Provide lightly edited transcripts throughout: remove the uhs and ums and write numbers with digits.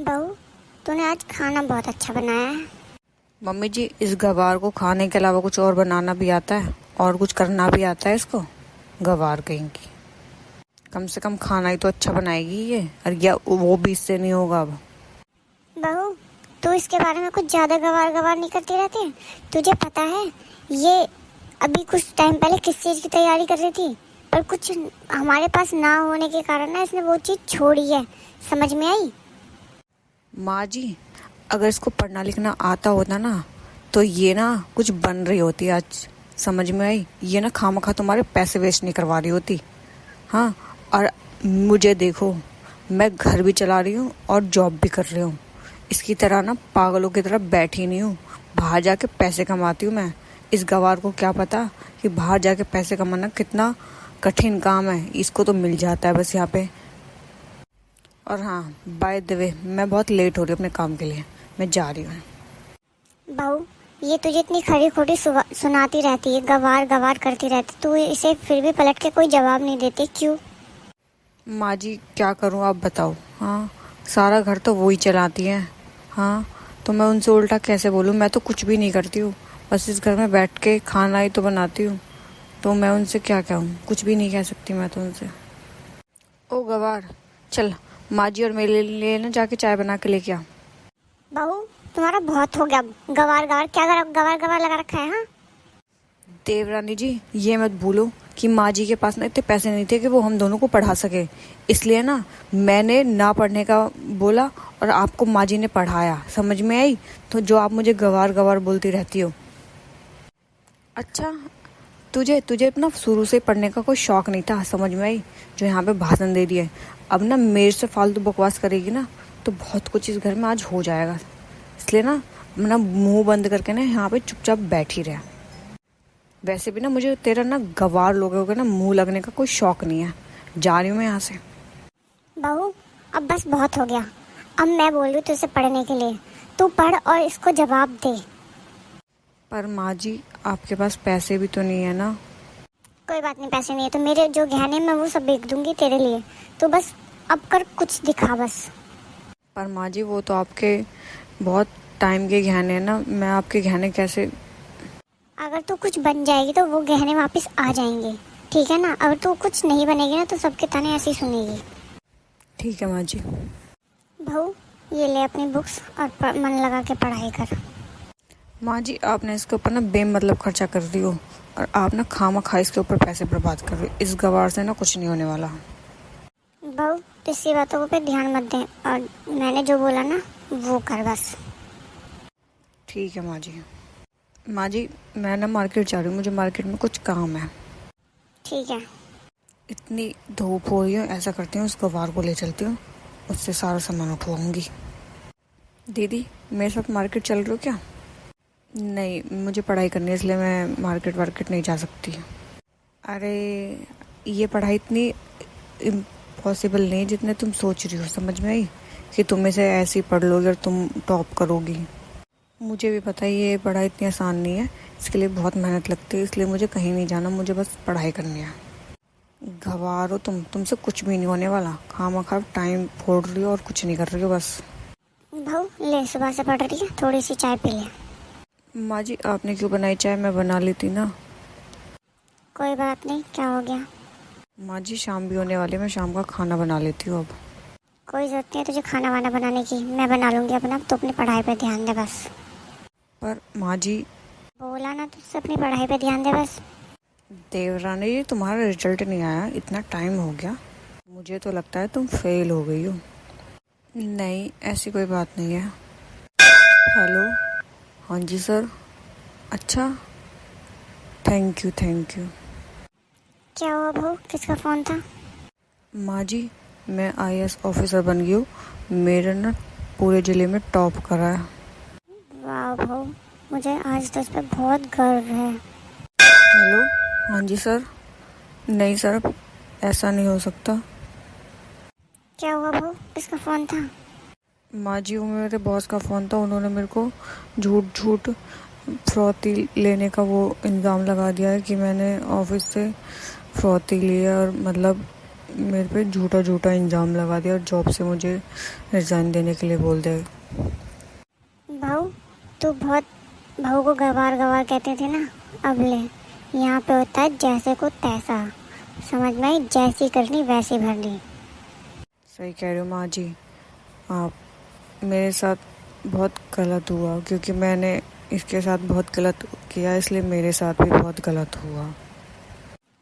बहू, तूने आज खाना बहुत अच्छा बनाया है। मम्मी जी, इस गवार को खाने के अलावा कुछ और बनाना भी आता है और कुछ करना भी आता है इसको। गवार कहीं की, कम से कम खाना ही तो अच्छा बनाएगी ये। और या वो भी इससे नहीं होगा अब। बहू, तू इसके बारे में कुछ ज्यादा गवार गवार नहीं करती रहती है। तुझे पता है ये अभी कुछ टाइम पहले किस चीज की तैयारी कर रही थी, पर कुछ हमारे पास ना होने के कारण ना इसने वो चीज छोड़ी है। समझ में आई? माँ जी, अगर इसको पढ़ना लिखना आता होता ना तो ये ना कुछ बन रही होती आज। समझ में आई? ये ना खामखा तुम्हारे पैसे वेस्ट नहीं करवा रही होती। हाँ, और मुझे देखो, मैं घर भी चला रही हूँ और जॉब भी कर रही हूँ। इसकी तरह ना पागलों की तरह बैठी नहीं हूँ। बाहर जाके पैसे कमाती हूँ मैं। इस गवार को क्या पता कि बाहर जाके पैसे कमाना कितना कठिन काम है। इसको तो मिल जाता है बस यहाँ पे। और हाँ, बाय द वे, मैं बहुत लेट हो रही हूँ अपने काम के लिए। मैं जा रही हूँ। बहू, ये तुझे इतनी खरी खोटी सुनाती रहती है, गवार गवार करती रहती, तू इसे फिर भी पलट के कोई जवाब नहीं देती, क्यों? माँ जी, क्या करूँ आप बताओ। हाँ, सारा घर तो वो ही चलाती हैं। हाँ, तो मैं उनसे उल्टा कैसे बोलूँ? मैं तो कुछ भी नहीं करती हूँ, बस इस घर में बैठ के खाना ही तो बनाती हूँ। तो मैं उनसे क्या कहूँ? कुछ भी नहीं कह सकती मैं तो उनसे। ओ गवार, चल माँ जी और मेरे लिए ना जाके चाय बना के लेके आ। बहू, तुम्हारा बहुत हो गया। गवार गवार क्या गवार गवार लगा रखा है? हाँ, देवरानी जी, ये मत भूलो कि माँ जी के पास ना इतने पैसे नहीं थे कि वो हम दोनों को पढ़ा सके। इसलिए ना मैंने ना पढ़ने का बोला और आपको माँ जी ने पढ़ाया। समझ में आई? तो जो आप मुझे गवार गवार बोलती रहती हो। अच्छा, तुझे तुझे अपना शुरू से पढ़ने का कोई शौक नहीं था। समझ में आई? जो यहाँ पे भाषण दे रही है। अब ना मेरे से फालतू बकवास करेगी ना तो बहुत कुछ इस घर में आज हो जाएगा। इसलिए ना अपना मुंह बंद करके ना यहाँ पे चुपचाप बैठी रहे। वैसे भी ना मुझे तेरा ना गवार लोगों का ना मुंह लगने का कोई शौक नहीं है। जा रही हूँ मैं यहाँ से। बहू, अब बस बहुत हो गया। अब मैं बोल रही हूँ तुझसे पढ़ने के लिए। तू पढ़ और इसको जवाब दे। पर माँ जी, आपके पास पैसे भी तो नहीं है ना। कोई बात नहीं, पैसे नहीं है तो मेरे जो गहने मैं वो सब बेच दूंगी तेरे लिए। तू बस अब कर, कुछ दिखा बस। पर माँ जी, वो तो आपके बहुत टाइम के गहने हैं ना। मैं आपके गहने कैसे? अगर तू कुछ बन जाएगी तो वो गहने वापस आ जाएंगे, ठीक है ना? अगर तू कुछ नहीं बनेगी ना तो सबके ताने ऐसे ही सुनेगी। ठीक है माँ जी। बहू, ये ले अपनी बुक्स और मन लगा के पढ़ाई कर। माँ जी, आपने इसके ऊपर ना बेमतलब खर्चा कर रही हो और आप ना खामखा इसके ऊपर पैसे बर्बाद कर रही हो। इस गवार से ना कुछ नहीं होने वाला। बहू, किसी बातों पे ध्यान मत दे और मैंने जो बोला ना वो कर बस। ठीक है माँ जी। माँ जी, मैं ना मार्केट जा रही हूँ। मुझे मार्केट में कुछ काम है। ठीक है। इतनी धूप हो रही है, ऐसा करती हूँ उस गवार को ले चलती हूँ, उससे सारा सामान उठवाऊंगी। दीदी, मेरे साथ मार्केट चल रही हो क्या? नहीं, मुझे पढ़ाई करनी है इसलिए मैं मार्केट वार्केट नहीं जा सकती। अरे, ये पढ़ाई इतनी इम्पॉसिबल नहीं जितने तुम सोच रही हो। समझ में आई कि तुम इसे ऐसे ही पढ़ लोगी और तुम टॉप करोगी। मुझे भी पता है ये पढ़ाई इतनी आसान नहीं है। इसके लिए बहुत मेहनत लगती है। इसलिए मुझे कहीं नहीं जाना, मुझे बस पढ़ाई करनी है। गंवार हो तुमसे कुछ भी नहीं होने वाला। खामखा टाइम फोड़ रही हो और कुछ नहीं कर रही हो बस। बहू ले, सुबह से पढ़ रही है, थोड़ी सी चाय पी ले। माँ जी, आपने क्यों बनाई चाय? मैं बना लेती ना। कोई बात नहीं, क्या हो गया? माँ जी, शाम भी होने वाली है, मैं शाम का खाना बना लेती हूँ अब। कोई जरूरत नहीं है तुझे खाना वाना बनाने की, मैं बना लूंगी अपना। तो अपनी पढ़ाई पे ध्यान दे बस। पर माँ जी। बोला ना तुझसे अपनी पढ़ाई पे ध्यान दे बस। देवरानी जी, तुम्हारा रिजल्ट नहीं आया, इतना टाइम हो गया। मुझे तो लगता है तुम फेल हो गई हो। नहीं, ऐसी कोई बात नहीं है। हेलो। हाँ जी सर। अच्छा, थैंक यू थैंक यू। क्या हुआ बहू, किसका फोन था? माँ जी, मैं आईएएस ऑफिसर बन गई हूँ। मेरे ना पूरे ज़िले में टॉप करा है। वाह बहू, मुझे आज तुझ पे बहुत गर्व है। हेलो। हाँ जी सर। नहीं सर, ऐसा नहीं हो सकता। क्या हुआ बहू, किसका फोन था? माँ जी, वो मेरे बॉस का फ़ोन था। उन्होंने मेरे को झूठ झूठ फ्रॉती लेने का वो इल्ज़ाम लगा दिया है कि मैंने ऑफिस से फ्रॉती ली है और मतलब मेरे पे झूठा झूठा इल्ज़ाम लगा दिया और जॉब से मुझे रिज़ाइन देने के लिए बोल दे। बहू, तू बहुत बहू को गवार गवार कहते थे ना, अब ले, यहाँ पे होता है जैसे को तैसा, समझ में आई? जैसी करनी वैसी भरनी। सही कह रहे हो माँ जी आप। मेरे साथ बहुत गलत हुआ क्योंकि मैंने इसके साथ बहुत गलत किया, इसलिए मेरे साथ भी बहुत गलत हुआ।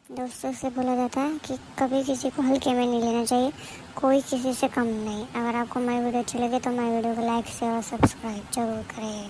दोस्तों से बोला जाता है कि कभी किसी को हल्के में नहीं लेना चाहिए, कोई किसी से कम नहीं। अगर आपको हमारी वीडियो अच्छी लगे तो हमारी वीडियो को लाइक शेयर और सब्सक्राइब जरूर करें।